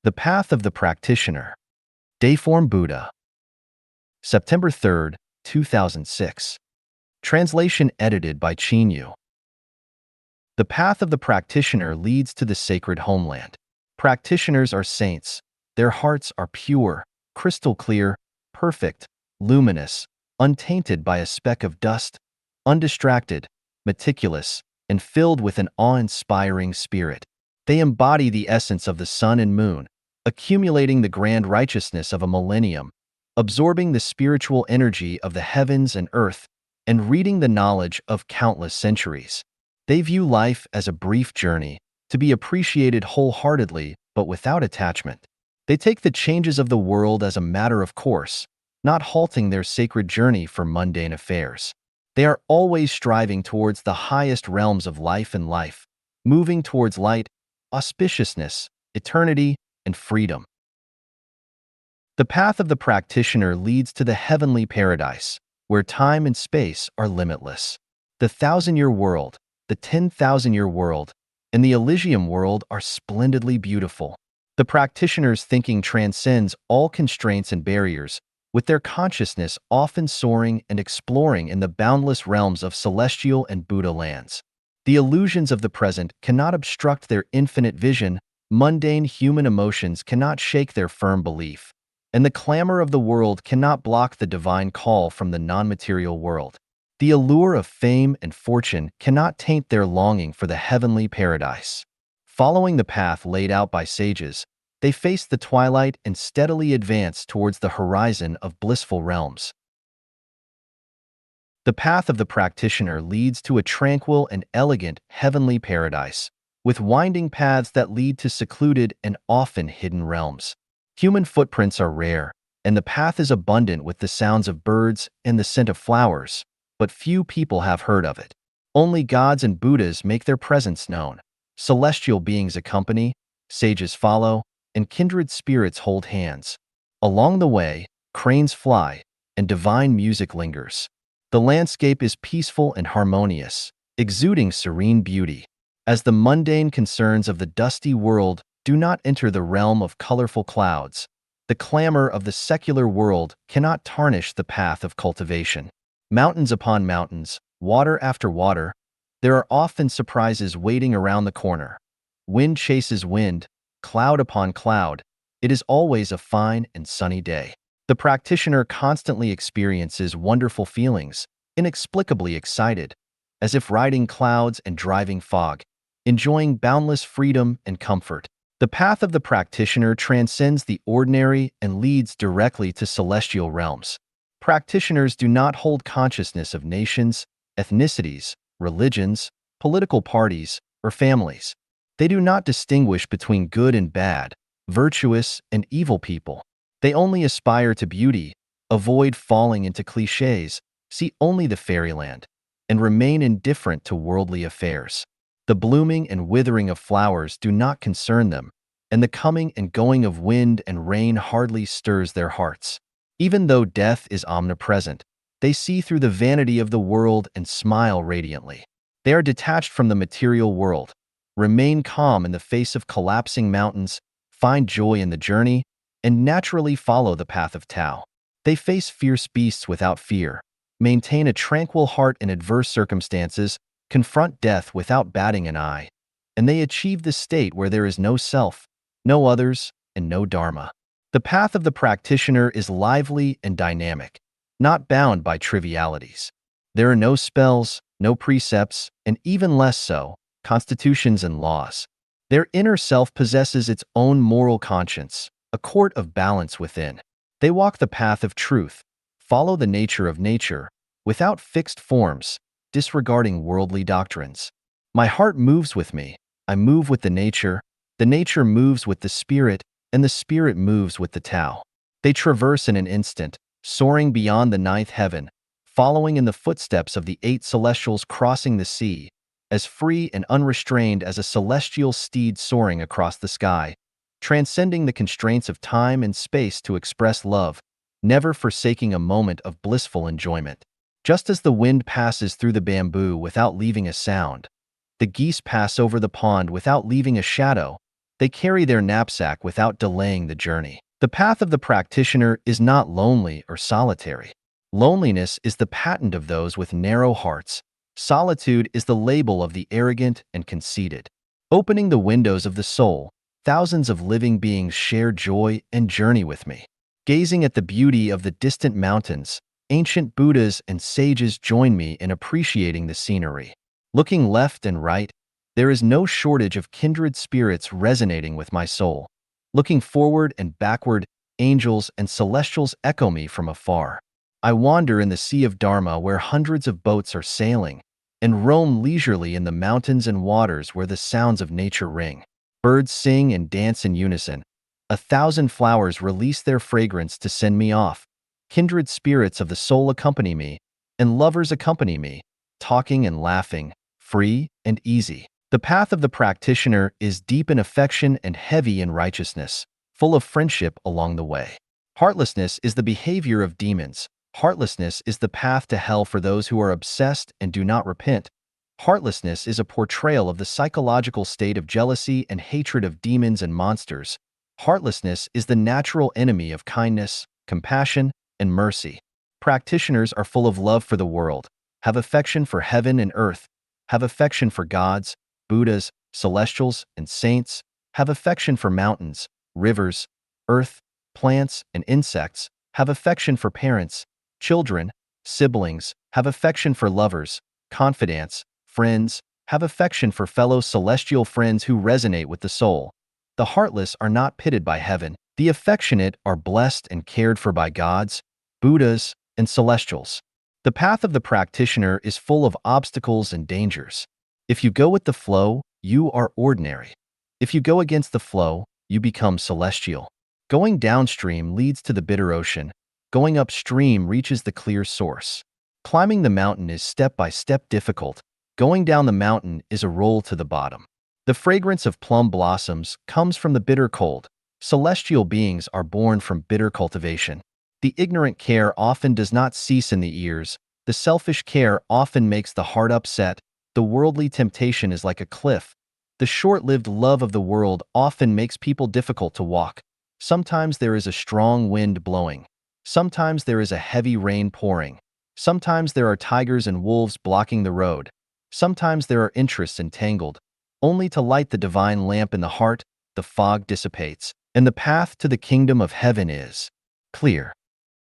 The Path of the Practitioner. Dayform Buddha. September 3, 2006. Translation edited by Chinyu. The path of the practitioner leads to the sacred homeland. Practitioners are saints. Their hearts are pure, crystal clear, perfect, luminous, untainted by a speck of dust, undistracted, meticulous, and filled with an awe-inspiring spirit. They embody the essence of the sun and moon, accumulating the grand righteousness of a millennium, absorbing the spiritual energy of the heavens and earth, and reading the knowledge of countless centuries. They view life as a brief journey, to be appreciated wholeheartedly but without attachment. They take the changes of the world as a matter of course, not halting their sacred journey for mundane affairs. They are always striving towards the highest realms of life and life, moving towards light, auspiciousness, eternity, and freedom. The path of the practitioner leads to the heavenly paradise, where time and space are limitless. The 1,000-year world, the 10,000-year world, and the Elysium World are splendidly beautiful. The practitioner's thinking transcends all constraints and barriers, with their consciousness often soaring and exploring in the boundless realms of celestial and Buddha lands. The illusions of the present cannot obstruct their infinite vision, mundane human emotions cannot shake their firm belief, and the clamor of the world cannot block the divine call from the nonmaterial world. The allure of fame and fortune cannot taint their longing for the heavenly paradise. Following the path laid out by sages, they face the twilight and steadily advance towards the horizon of blissful realms. The path of the practitioner leads to a tranquil and elegant heavenly paradise, with winding paths that lead to secluded and often hidden realms. Human footprints are rare, and the path is abundant with the sounds of birds and the scent of flowers, but few people have heard of it. Only gods and Buddhas make their presence known. Celestial beings accompany, sages follow, and kindred spirits hold hands. Along the way, cranes fly, and divine music lingers. The landscape is peaceful and harmonious, exuding serene beauty. As the mundane concerns of the dusty world do not enter the realm of colorful clouds, the clamor of the secular world cannot tarnish the path of cultivation. Mountains upon mountains, water after water, there are often surprises waiting around the corner. Wind chases wind, cloud upon cloud. It is always a fine and sunny day. The practitioner constantly experiences wonderful feelings, inexplicably excited, as if riding clouds and driving fog, enjoying boundless freedom and comfort. The path of the practitioner transcends the ordinary and leads directly to celestial realms. Practitioners do not hold consciousness of nations, ethnicities, religions, political parties, or families. They do not distinguish between good and bad, virtuous and evil people. They only aspire to beauty, avoid falling into cliches, see only the fairyland, and remain indifferent to worldly affairs. The blooming and withering of flowers do not concern them, and the coming and going of wind and rain hardly stirs their hearts. Even though death is omnipresent, they see through the vanity of the world and smile radiantly. They are detached from the material world, remain calm in the face of collapsing mountains, find joy in the journey, and naturally follow the path of Tao. They face fierce beasts without fear, maintain a tranquil heart in adverse circumstances, confront death without batting an eye, and they achieve the state where there is no self, no others, and no dharma. The path of the practitioner is lively and dynamic, not bound by trivialities. There are no spells, no precepts, and even less so, constitutions and laws. Their inner self possesses its own moral conscience, a court of balance within. They walk the path of truth, follow the nature of nature, without fixed forms, disregarding worldly doctrines. My heart moves with me, I move with the nature moves with the spirit, and the spirit moves with the Tao. They traverse in an instant, soaring beyond the ninth heaven, following in the footsteps of the 8 celestials crossing the sea, as free and unrestrained as a celestial steed soaring across the sky, transcending the constraints of time and space to express love, never forsaking a moment of blissful enjoyment. Just as the wind passes through the bamboo without leaving a sound, the geese pass over the pond without leaving a shadow, They carry their knapsack without delaying the journey. The path of the practitioner is not lonely or solitary. Loneliness is the patent of those with narrow hearts. Solitude is the label of the arrogant and conceited. Opening the windows of the soul, thousands of living beings share joy and journey with me. Gazing at the beauty of the distant mountains, ancient Buddhas and sages join me in appreciating the scenery. Looking left and right, there is no shortage of kindred spirits resonating with my soul. Looking forward and backward, angels and celestials echo me from afar. I wander in the sea of Dharma where hundreds of boats are sailing, and roam leisurely in the mountains and waters where the sounds of nature ring. Birds sing and dance in unison. 1,000 flowers release their fragrance to send me off. Kindred spirits of the soul accompany me, and lovers accompany me, talking and laughing, free and easy. The path of the practitioner is deep in affection and heavy in righteousness, full of friendship along the way. Heartlessness is the behavior of demons. Heartlessness is the path to hell for those who are obsessed and do not repent. Heartlessness is a portrayal of the psychological state of jealousy and hatred of demons and monsters. Heartlessness is the natural enemy of kindness, compassion, and mercy. Practitioners are full of love for the world, have affection for heaven and earth, have affection for gods, Buddhas, celestials, and saints, have affection for mountains, rivers, earth, plants, and insects, have affection for parents, children, siblings, have affection for lovers, confidants, friends, have affection for fellow celestial friends who resonate with the soul. The heartless are not pitted by heaven. The affectionate are blessed and cared for by gods, Buddhas, and celestials. The path of the practitioner is full of obstacles and dangers. If you go with the flow, you are ordinary. If you go against the flow, you become celestial. Going downstream leads to the bitter ocean. Going upstream reaches the clear source. Climbing the mountain is step-by-step difficult. Going down the mountain is a roll to the bottom. The fragrance of plum blossoms comes from the bitter cold. Celestial beings are born from bitter cultivation. The ignorant care often does not cease in the ears. The selfish care often makes the heart upset. The worldly temptation is like a cliff. The short-lived love of the world often makes people difficult to walk. Sometimes there is a strong wind blowing. Sometimes there is a heavy rain pouring. Sometimes there are tigers and wolves blocking the road. Sometimes there are interests entangled. Only to light the divine lamp in the heart, the fog dissipates, and the path to the kingdom of heaven is clear.